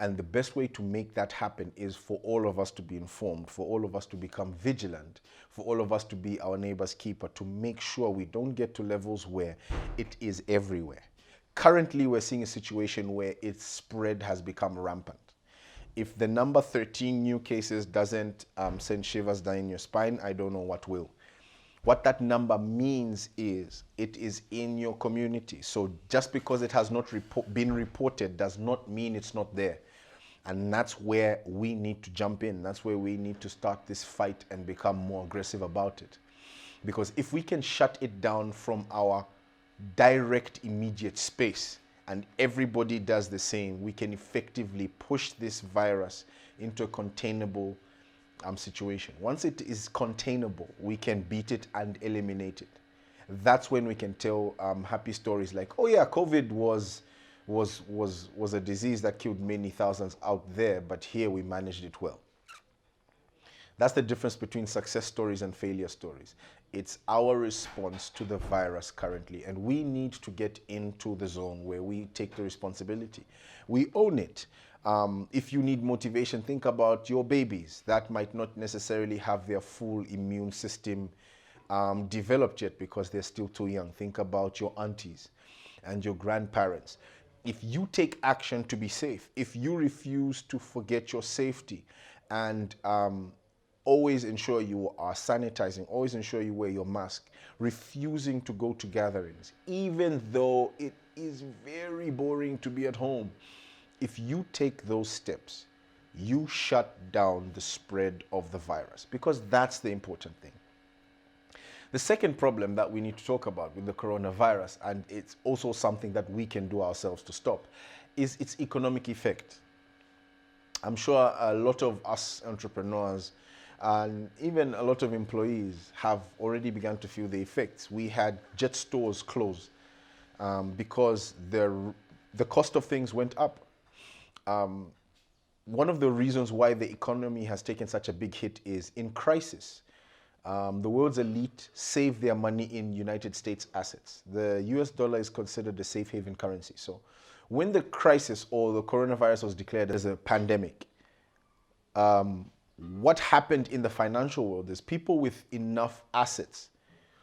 And the best way to make that happen is for all of us to be informed, for all of us to become vigilant, for all of us to be our neighbor's keeper, to make sure we don't get to levels where it is everywhere. Currently, we're seeing a situation where its spread has become rampant. If the number 13 new cases doesn't send shivers down your spine, I don't know what will. What that number means is it is in your community. So just because it has not been reported does not mean it's not there. And that's where we need to jump in. That's where we need to start this fight and become more aggressive about it. Because if we can shut it down from our direct immediate space and everybody does the same, we can effectively push this virus into a containable situation. Once it is containable, we can beat it and eliminate it. That's when we can tell happy stories like, oh yeah, COVID was a disease that killed many thousands out there, but here we managed it well. That's the difference between success stories and failure stories. It's our response to the virus currently, and we need to get into the zone where we take the responsibility. We own it. If you need motivation, think about your babies that might not necessarily have their full immune system developed yet because they're still too young. Think about your aunties and your grandparents. If you take action to be safe, if you refuse to forget your safety and always ensure you are sanitizing, always ensure you wear your mask, refusing to go to gatherings, even though it is very boring to be at home. If you take those steps, you shut down the spread of the virus, because that's the important thing. The second problem that we need to talk about with the coronavirus, and it's also something that we can do ourselves to stop, is its economic effect. I'm sure a lot of us entrepreneurs and even a lot of employees have already begun to feel the effects. We had jet stores close because the cost of things went up. One of the reasons why the economy has taken such a big hit is in crisis. The world's elite save their money in United States assets. The US dollar is considered a safe haven currency. So when the crisis or the coronavirus was declared as a pandemic, what happened in the financial world is people with enough assets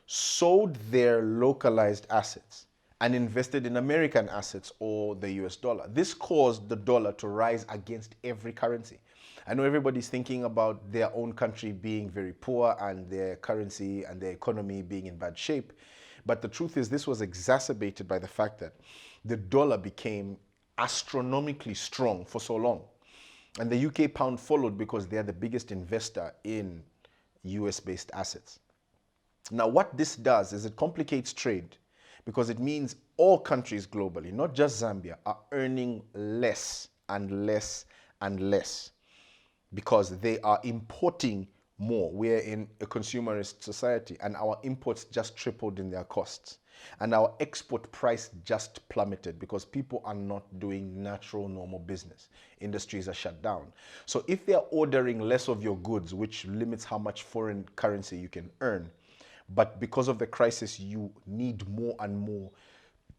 sold their localized assets and invested in American assets or the US dollar. This caused the dollar to rise against every currency. I know everybody's thinking about their own country being very poor and their currency and their economy being in bad shape. But the truth is this was exacerbated by the fact that the dollar became astronomically strong for so long. And the UK pound followed because they are the biggest investor in US-based assets. Now, what this does is it complicates trade because it means all countries globally, not just Zambia, are earning less and less and less because they are importing more. We're in a consumerist society and our imports just tripled in their costs. And our export price just plummeted because people are not doing natural, normal business. Industries are shut down. So if they're ordering less of your goods, which limits how much foreign currency you can earn, but because of the crisis, you need more and more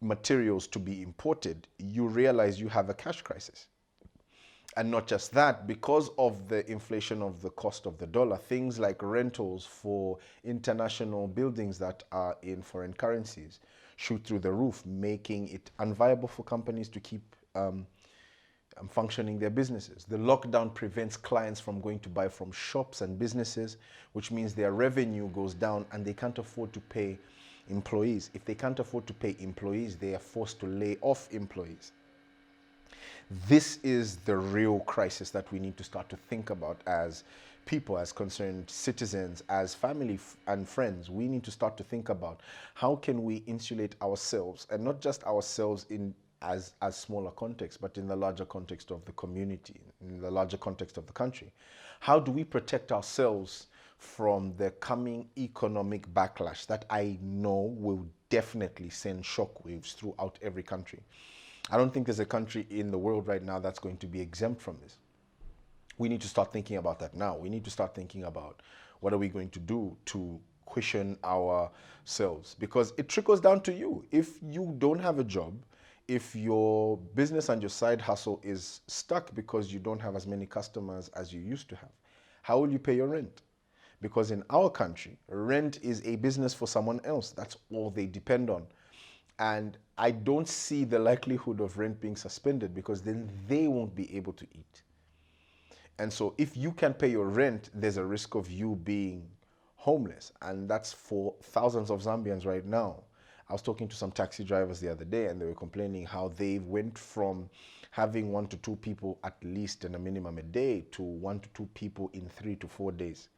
materials to be imported, you realize you have a cash crisis. And not just that, because of the inflation of the cost of the dollar, things like rentals for international buildings that are in foreign currencies shoot through the roof, making it unviable for companies to keep functioning their businesses. The lockdown prevents clients from going to buy from shops and businesses, which means their revenue goes down and they can't afford to pay employees. If they can't afford to pay employees, they are forced to lay off employees. This is the real crisis that we need to start to think about as people, as concerned citizens, as family and friends. We need to start to think about how can we insulate ourselves, and not just ourselves in as smaller context, but in the larger context of the community, in the larger context of the country. How do we protect ourselves from the coming economic backlash that I know will definitely send shockwaves throughout every country? I don't think there's a country in the world right now that's going to be exempt from this. We need to start thinking about that now. We need to start thinking about what are we going to do to cushion ourselves, because it trickles down to you. If you don't have a job, if your business and your side hustle is stuck because you don't have as many customers as you used to have, how will you pay your rent? Because in our country, rent is a business for someone else. That's all they depend on. And I don't see the likelihood of rent being suspended, because then they won't be able to eat. And so if you can pay your rent, there's a risk of you being homeless. And that's for thousands of Zambians right now. I was talking to some taxi drivers the other day, and they were complaining how they went from having 1 to 2 people at least in a minimum a day to 1 to 2 people in 3 to 4 days.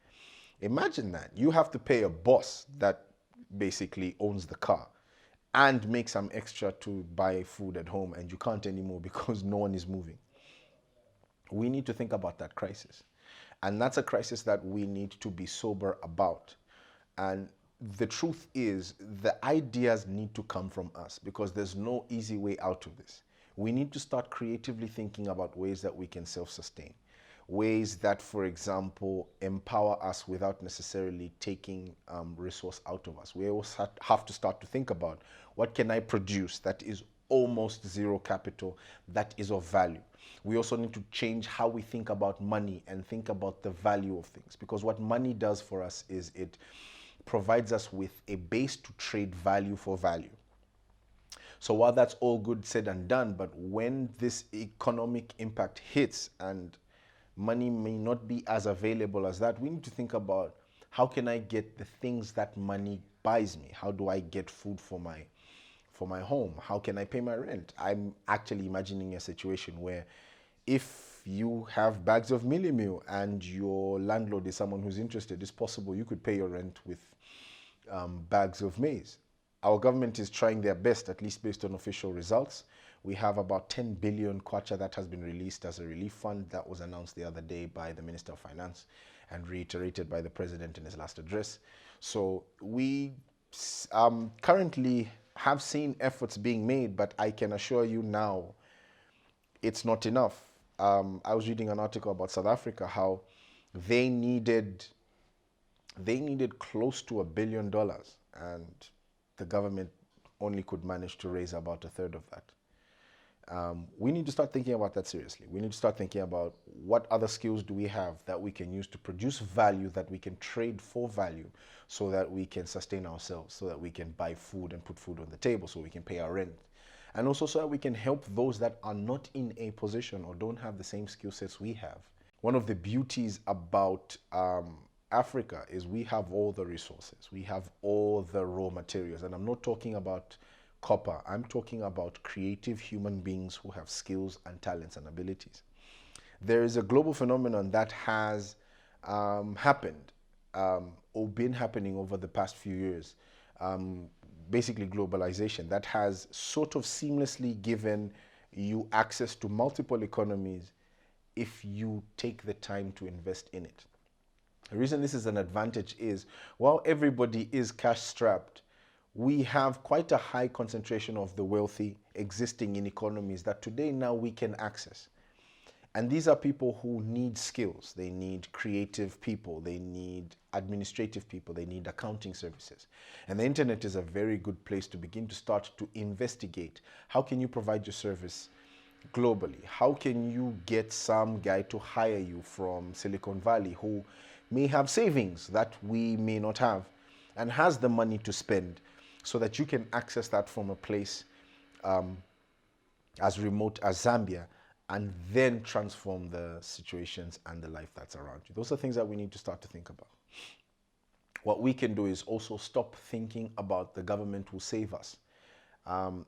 Imagine that. You have to pay a boss that basically owns the car and make some extra to buy food at home, and you can't anymore because no one is moving. We need to think about that crisis. And that's a crisis that we need to be sober about. And the truth is, the ideas need to come from us, because there's no easy way out of this. We need to start creatively thinking about ways that we can self-sustain. Ways that, for example, empower us without necessarily taking resource out of us. We also have to start to think about, what can I produce that is almost zero capital, that is of value? We also need to change how we think about money and think about the value of things, because what money does for us is it provides us with a base to trade value for value. So while that's all good said and done, but when this economic impact hits and money may not be as available as that, we need to think about, how can I get the things that money buys me? How do I get food for my home? How can I pay my rent? I'm actually imagining a situation where, if you have bags of Millie Meal and your landlord is someone who's interested, it's possible you could pay your rent with bags of maize. Our government is trying their best, at least based on official results. We have about 10 billion kwacha that has been released as a relief fund. That was announced the other day by the Minister of Finance and reiterated by the President in his last address. So we currently have seen efforts being made, but I can assure you now, it's not enough. I was reading an article about South Africa, how they needed close to $1 billion, and the government only could manage to raise about a third of that. We need to start thinking about that seriously. We need to start thinking about, what other skills do we have that we can use to produce value, that we can trade for value, so that we can sustain ourselves, so that we can buy food and put food on the table, so we can pay our rent. And also so that we can help those that are not in a position or don't have the same skill sets we have. One of the beauties about Africa is we have all the resources. We have all the raw materials. And I'm not talking about copper. I'm talking about creative human beings who have skills and talents and abilities. There is a global phenomenon that has happened or been happening over the past few years. Basically globalization, that has sort of seamlessly given you access to multiple economies if you take the time to invest in it. The reason this is an advantage is, while everybody is cash strapped, we have quite a high concentration of the wealthy existing in economies that today now we can access. And these are people who need skills. They need creative people. They need administrative people. They need accounting services. And the internet is a very good place to begin to start to investigate. How can you provide your service globally? How can you get some guy to hire you from Silicon Valley who may have savings that we may not have and has the money to spend, so that you can access that from a place as remote as Zambia, and then transform the situations and the life that's around you. Those are things that we need to start to think about. What we can do is also stop thinking about the government will save us.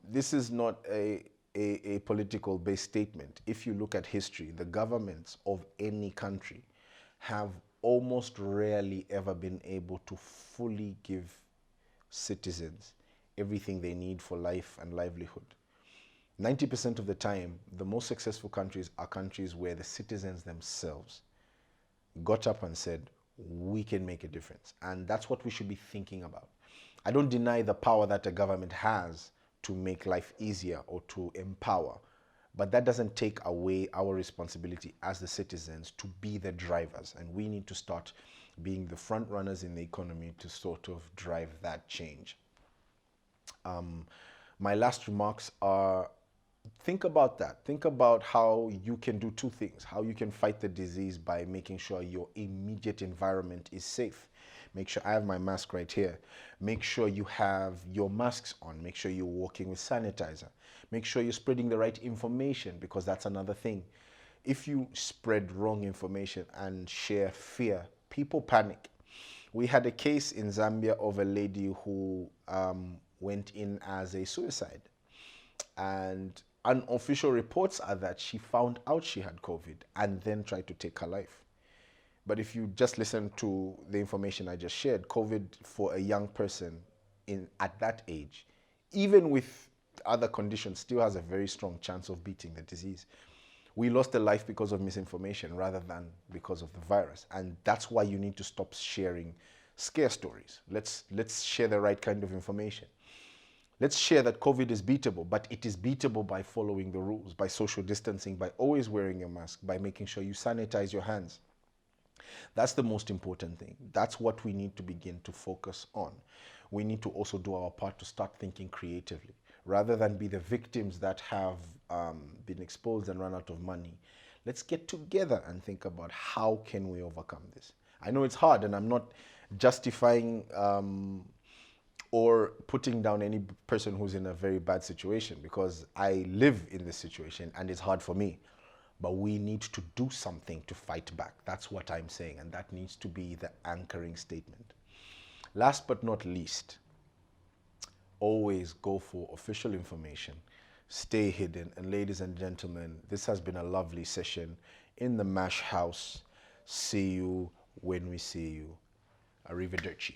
This is not a political based statement. If you look at history, the governments of any country have almost rarely ever been able to fully give citizens everything they need for life and livelihood. 90% of the time, the most successful countries are countries where the citizens themselves got up and said, we can make a difference. And that's what we should be thinking about. I don't deny the power that a government has to make life easier or to empower, but that doesn't take away our responsibility as the citizens to be the drivers. And we need to start being the front runners in the economy to sort of drive that change. My last remarks are Think about that. Think about how you can do two things. How you can fight the disease by making sure your immediate environment is safe. Make sure I have my mask right here. Make sure you have your masks on. Make sure you're walking with sanitizer. Make sure you're spreading the right information, because that's another thing. If you spread wrong information and share fear, people panic. We had a case in Zambia of a lady who went in as a suicide, and unofficial reports are that she found out she had COVID and then tried to take her life. But if you just listen to the information I just shared, COVID for a young person at that age, even with other conditions, still has a very strong chance of beating the disease. We lost a life because of misinformation rather than because of the virus. And that's why you need to stop sharing scare stories. Let's share the right kind of information. Let's share that COVID is beatable, but it is beatable by following the rules, by social distancing, by always wearing your mask, by making sure you sanitize your hands. That's the most important thing. That's what we need to begin to focus on. We need to also do our part to start thinking creatively. Rather than be the victims that have been exposed and run out of money, let's get together and think about how can we overcome this. I know it's hard, and I'm not justifying or putting down any person who's in a very bad situation, because I live in this situation and it's hard for me. But we need to do something to fight back. That's what I'm saying, and that needs to be the anchoring statement. Last but not least, always go for official information. Stay hidden. And ladies and gentlemen, this has been a lovely session in the MASH house. See you when we see you. Arrivederci.